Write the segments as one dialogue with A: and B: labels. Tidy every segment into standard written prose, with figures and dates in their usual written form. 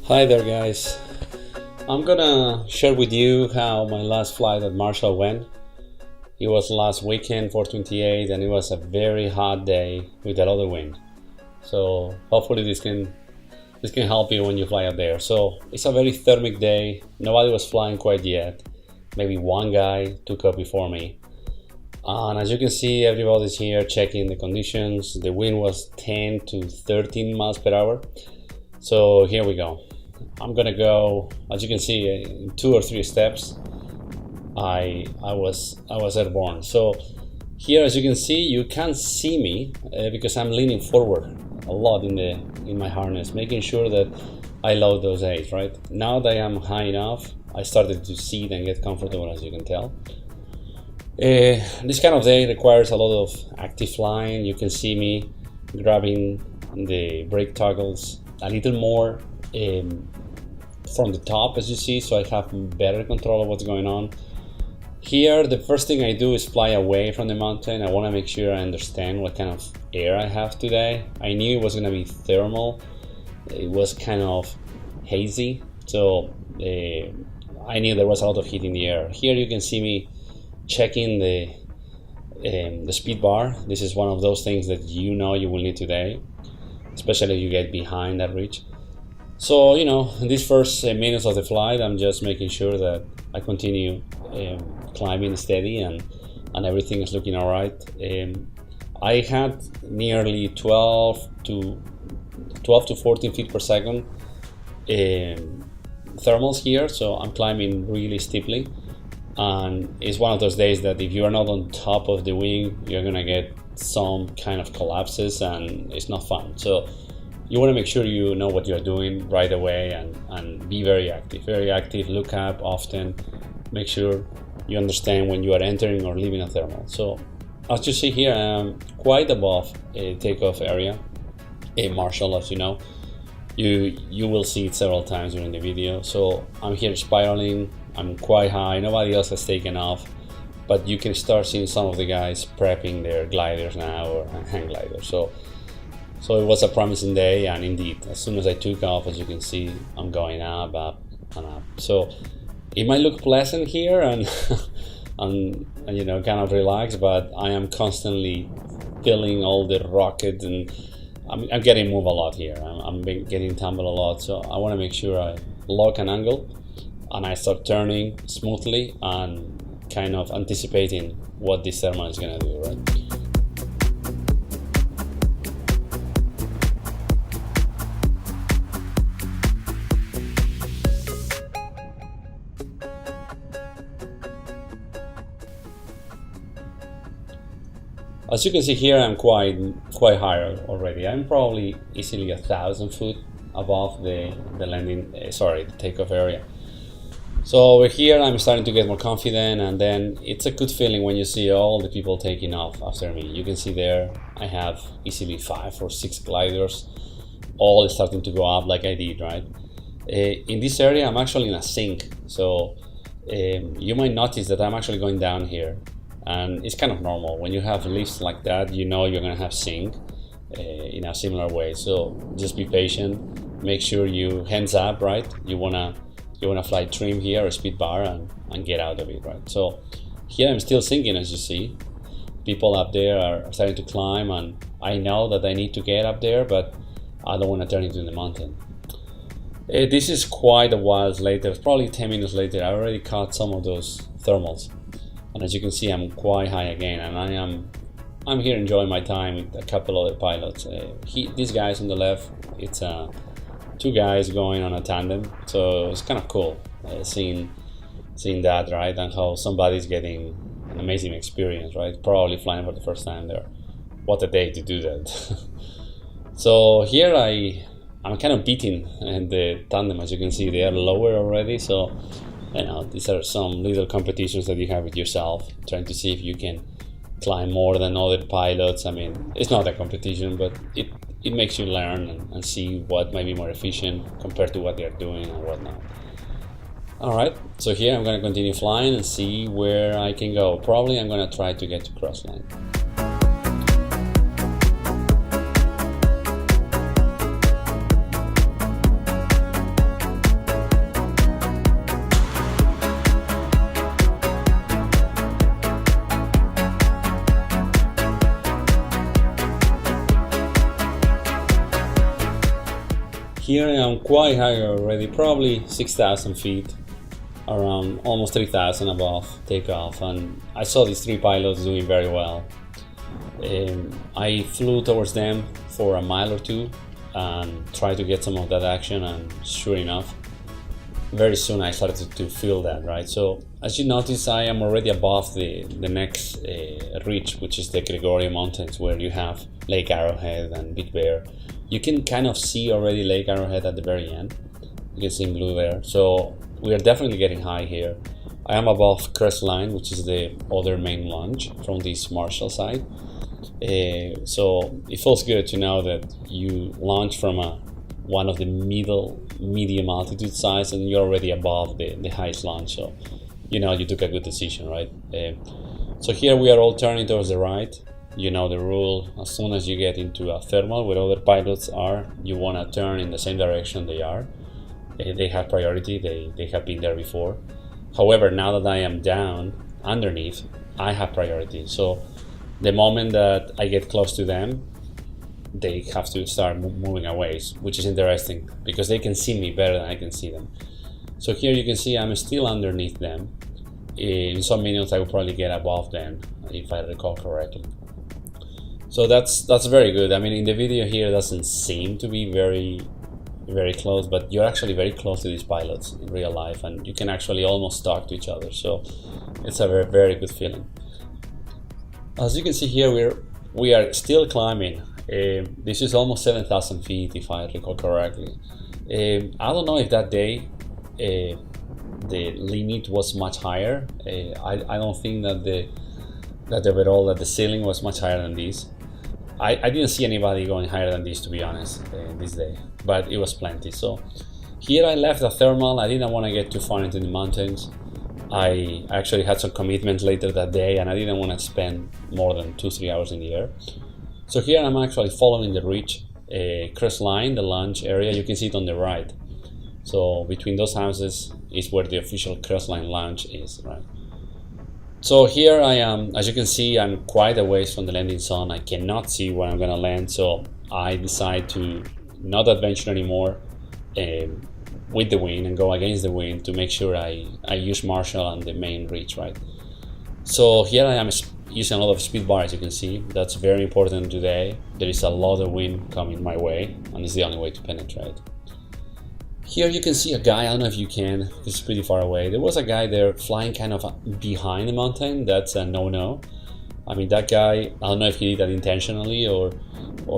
A: Hi there guys, I'm gonna share with you how my last flight at Marshall went. It was last weekend, 4/28, and it was a very hot day with a lot of wind. So hopefully this can help you when you fly out there. So it's a very thermic day, nobody was flying quite yet. Maybe one guy took off before me. And as you can see, everybody's here checking the conditions. The wind was 10 to 13 miles per hour. So here we go. I'm gonna go, as you can see, in 2 or 3 steps. I was airborne. So here, as you can see, you can't see me because I'm leaning forward a lot in my harness, making sure that I load those A's. Right now that I am high enough, I started to seat and get comfortable, as you can tell. This kind of day requires a lot of active flying. You can see me grabbing the brake toggles a little more from the top, as you see, so I have better control of what's going on. Here, the first thing I do is fly away from the mountain. I want to make sure I understand what kind of air I have today. I knew it was going to be thermal. It was kind of hazy, so I knew there was a lot of heat in the air. Here you can see me checking the speed bar. This is one of those things that you know you will need today, especially if you get behind that reach. So, in these first minutes of the flight, I'm just making sure that I continue climbing steady and everything is looking all right. I had nearly 12 to 14 feet per second thermals here, so I'm climbing really steeply. And it's one of those days that if you are not on top of the wing, you're gonna get some kind of collapses and it's not fun. So you want to make sure you know what you're doing right away and be very active, look up often, make sure you understand when you are entering or leaving a thermal. So as you see here, I'm quite above a takeoff area, a Marshall, as you know. You will see it several times during the video. So I'm here spiraling, I'm quite high, nobody else has taken off, but you can start seeing some of the guys prepping their gliders now or hang gliders. So it was a promising day, and indeed, as soon as I took off, as you can see, I'm going up and up. So it might look pleasant here and kind of relaxed, but I am constantly feeling all the rocket, and I'm getting moved a lot here. I'm getting tumbled a lot, so I want to make sure I lock an angle and I start turning smoothly and kind of anticipating what this thermal is going to do, right? As you can see here, I'm quite high already. I'm probably easily 1,000 foot above the takeoff area. So over here, I'm starting to get more confident, and then it's a good feeling when you see all the people taking off after me. You can see there, I have easily 5 or 6 gliders, all starting to go up like I did, right? In this area, I'm actually in a sink, so you might notice that I'm actually going down here. And it's kind of normal when you have lifts like that. You're gonna have sink in a similar way. So just be patient. Make sure you hands up, right? You wanna fly trim here or speed bar and get out of it, right? So here I'm still sinking, as you see. People up there are starting to climb, and I know that I need to get up there, but I don't want to turn into the mountain. This is quite a while later, probably 10 minutes later. I already caught some of those thermals. And as you can see, I'm quite high again, and I'm here enjoying my time with a couple other pilots. These guys on the left, it's 2 guys going on a tandem, so it's kind of cool seeing that, right? And how somebody's getting an amazing experience, right? Probably flying for the first time there. What a day to do that! So here I'm kind of beating the tandem. As you can see, they are lower already, so. These are some little competitions that you have with yourself, trying to see if you can climb more than other pilots. I mean, it's not a competition, but it makes you learn and see what might be more efficient compared to what they're doing and whatnot. All right, so here I'm going to continue flying and see where I can go. Probably I'm going to try to get to crossline. Here I am quite high already, probably 6,000 feet, around almost 3,000 above takeoff, and I saw these three pilots doing very well. I flew towards them for a mile or two and tried to get some of that action, and sure enough, very soon I started to feel that, right? So as you notice, I am already above the next ridge, which is the Gregorio Mountains, where you have Lake Arrowhead and Big Bear. You can kind of see already Lake Arrowhead at the very end. You can see in blue there. So we are definitely getting high here. I am above crest line, which is the other main launch from this Marshall side. So it feels good to know that you launch from one of the medium altitude size, and you're already above the highest launch. So you know you took a good decision, right? So here we are all turning towards the right. You know the rule: as soon as you get into a thermal where other pilots are, you want to turn in the same direction they are. They have priority. They have been there before. However, now that I am down underneath, I have priority. So the moment that I get close to them, they have to start moving away, which is interesting because they can see me better than I can see them. So here you can see I'm still underneath them. In some minutes I will probably get above them, if I recall correctly. So that's very good. I mean, in the video here it doesn't seem to be very close, but you're actually very close to these pilots in real life, and you can actually almost talk to each other. So it's a very good feeling. As you can see here, we are still climbing. This is almost 7,000 feet, if I recall correctly. I don't know if that day the limit was much higher. I don't think that the ceiling was much higher than this. I didn't see anybody going higher than this, to be honest, this day, but it was plenty. So here I left the thermal. I didn't want to get too far into the mountains. I actually had some commitments later that day, and I didn't want to spend more than 2-3 hours in the air. So here I'm actually following the ridge, crest line, the launch area. You can see it on the right. So between those houses is where the official crest line launch is, right? So here I am. As you can see, I'm quite a ways from the landing zone. I cannot see where I'm gonna land, so I decide to not adventure anymore with the wind and go against the wind to make sure I use Marshall on the main ridge, right? So here I am using a lot of speed bar, as you can see. That's very important today. There is a lot of wind coming my way, and it's the only way to penetrate. Here you can see a guy. I don't know if you can, it's pretty far away. There was a guy there flying kind of behind the mountain. That's a no-no. I mean, that guy, I don't know if he did that intentionally or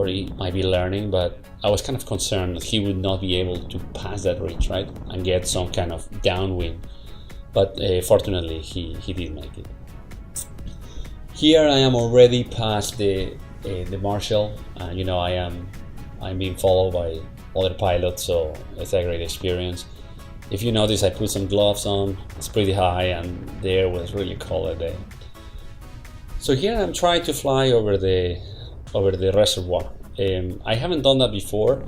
A: he might be learning, but I was kind of concerned that he would not be able to pass that ridge, right, and get some kind of downwind. But fortunately, he did make it. Here I am already past the Marshall. You know, I'm being followed by other pilots, so it's a great experience. If you notice, I put some gloves on. It's pretty high, and the air was really cold that day. So here I'm trying to fly over the reservoir. I haven't done that before,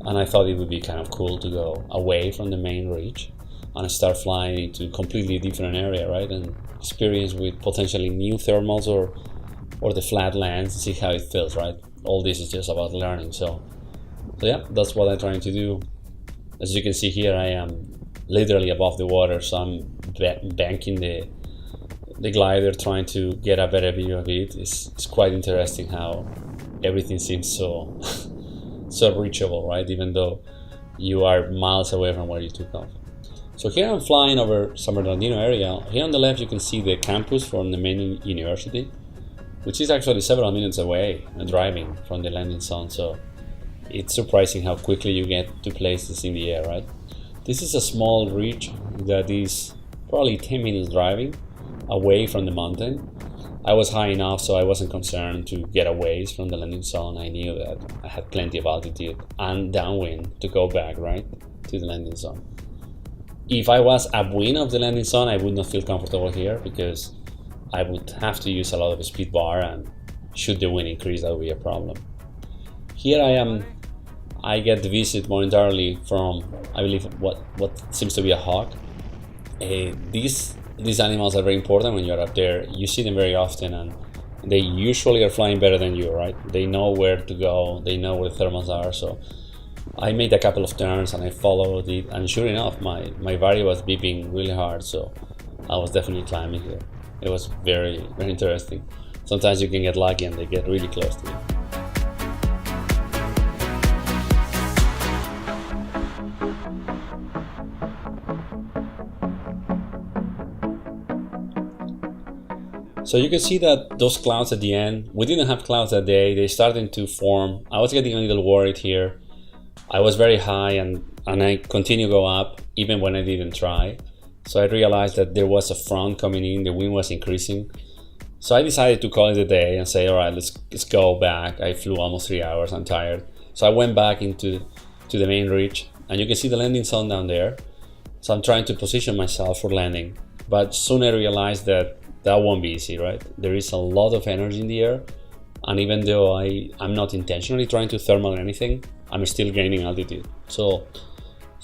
A: and I thought it would be kind of cool to go away from the main ridge and start flying into a completely different area, right? And experience with potentially new thermals or the flat lands, see how it feels, right? All this is just about learning. So yeah, that's what I'm trying to do. As you can see here, I am literally above the water, so I'm banking the glider, trying to get a better view of it. It's quite interesting how everything seems so so reachable, right? Even though you are miles away from where you took off. So here I'm flying over San Bernardino area. Here on the left you can see the campus from the main university, which is actually several minutes away driving from the landing zone. So it's surprising how quickly you get to places in the air, right? This is a small ridge that is probably 10 minutes driving away from the mountain. I was high enough, so I wasn't concerned to get away from the landing zone. I knew that I had plenty of altitude and downwind to go back, right, to the landing zone. If I was upwind of the landing zone, I would not feel comfortable here because I would have to use a lot of speed bar, and should the wind increase, that would be a problem. Here I am. I get the visit momentarily from, I believe, what seems to be a hawk. These animals are very important when you're up there. You see them very often, and they usually are flying better than you, right? They know where to go, they know where the thermals are, so I made a couple of turns and I followed it, and sure enough, my body was beeping really hard, so I was definitely climbing here. It was very, very interesting. Sometimes you can get lucky and they get really close to you. So you can see that those clouds at the end, we didn't have clouds that day, they started to form. I was getting a little worried here. I was very high and I continued to go up even when I didn't try. So I realized that there was a front coming in, the wind was increasing. So I decided to call it a day and say, all right, let's go back. I flew almost 3 hours, I'm tired. So I went back to the main ridge, and you can see the landing zone down there. So I'm trying to position myself for landing. But soon I realized that won't be easy, right? There is a lot of energy in the air. And even though I'm not intentionally trying to thermal anything, I'm still gaining altitude. So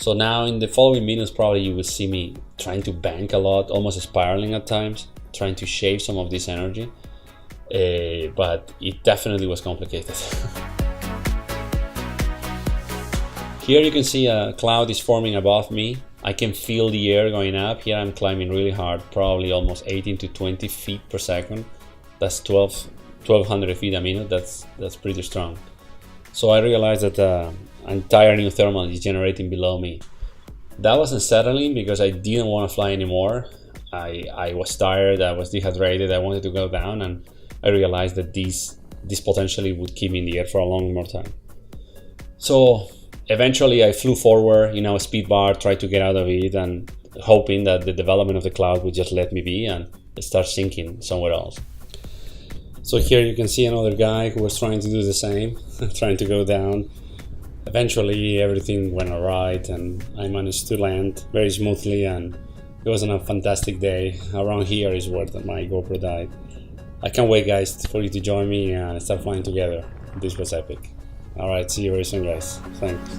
A: now in the following minutes, probably you will see me trying to bank a lot, almost spiraling at times, trying to shave some of this energy. But it definitely was complicated. Here you can see a cloud is forming above me. I can feel the air going up. Here I'm climbing really hard, probably almost 18 to 20 feet per second. That's 1200 feet a minute. That's pretty strong. So I realized that an entire new thermal is generating below me. That was unsettling because I didn't want to fly anymore. I was tired, I was dehydrated, I wanted to go down, and I realized that this potentially would keep me in the air for a long more time. So eventually I flew forward, a speed bar, tried to get out of it, and hoping that the development of the cloud would just let me be and start sinking somewhere else. So here you can see another guy who was trying to do the same, trying to go down. Eventually everything went alright and I managed to land very smoothly, and it was a fantastic day. Around here is where my GoPro died. I can't wait, guys, for you to join me and start flying together. This was epic. Alright, see you very soon, guys. Thanks.